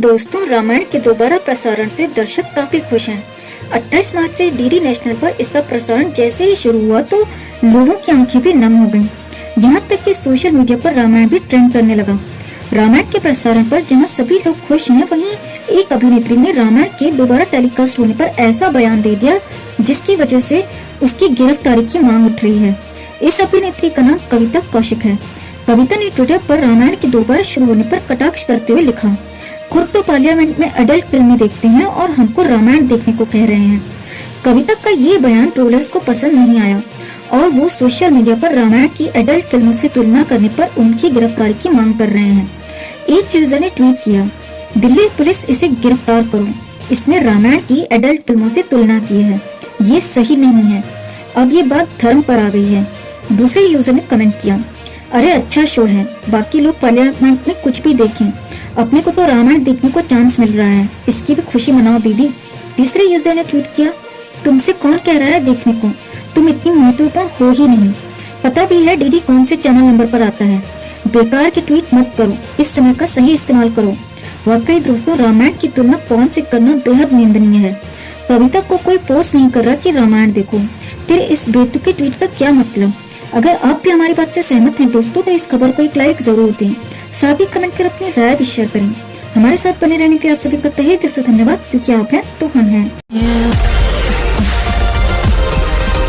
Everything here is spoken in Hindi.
दोस्तों, रामायण के दोबारा प्रसारण से दर्शक काफी खुश हैं। 28 मार्च से डीडी नेशनल पर इसका प्रसारण जैसे ही शुरू हुआ तो लोगों की आंखें भी नम हो गईं। यहाँ तक कि सोशल मीडिया पर रामायण भी ट्रेंड करने लगा। रामायण के प्रसारण पर जहाँ सभी लोग खुश हैं, वहीं एक अभिनेत्री ने रामायण के दोबारा टेलीकास्ट होने पर ऐसा बयान दे दिया जिसकी वजह से उसकी गिरफ्तारी की मांग उठ रही है। इस अभिनेत्री का नाम कविता कौशिक है। कविता ने ट्विटर पर रामायण के दोबारा शुरू होने पर कटाक्ष करते हुए लिखा, खुद तो पार्लियामेंट में एडल्ट फिल्में देखते हैं और हमको रामायण देखने को कह रहे हैं। कविता का ये बयान ट्रोलर्स को पसंद नहीं आया और वो सोशल मीडिया पर रामायण की एडल्ट फिल्मों से तुलना करने पर उनकी गिरफ्तारी की मांग कर रहे हैं। एक यूजर ने ट्वीट किया, दिल्ली पुलिस इसे गिरफ्तार करो, इसने रामायण की एडल्ट फिल्मों से तुलना की है, ये सही नहीं है। अब ये बात धर्म पर आ गई है। दूसरे यूजर ने कमेंट किया, अरे अच्छा शो है, बाकी लोग पार्लियामेंट में कुछ भी देखें, अपने को तो रामायण देखने को चांस मिल रहा है, इसकी भी खुशी मनाओ दीदी। तीसरे यूजर ने ट्वीट किया, तुमसे कौन कह रहा है देखने को, तुम इतनी महत्वपूर्ण हो ही नहीं, पता भी है डीडी कौन से चैनल नंबर पर आता है, बेकार के ट्वीट मत करो, इस समय का सही इस्तेमाल करो। वाकई दोस्तों, रामायण की तुलना पवन से करना बेहद निंदनीय है। कविता को कोई फोर्स नहीं कर रहा कि रामायण देखो, तेरे इस बेतुके ट्वीट का क्या मतलब। अगर आप भी हमारी बात से सहमत हैं दोस्तों, तो इस खबर को एक लाइक जरूर दें, साथ ही कमेंट कर अपनी राय भी शेयर करें। हमारे साथ बने रहने के लिए आप सभी का तहे दिल से धन्यवाद, क्योंकि आप हैं तो हम हैं।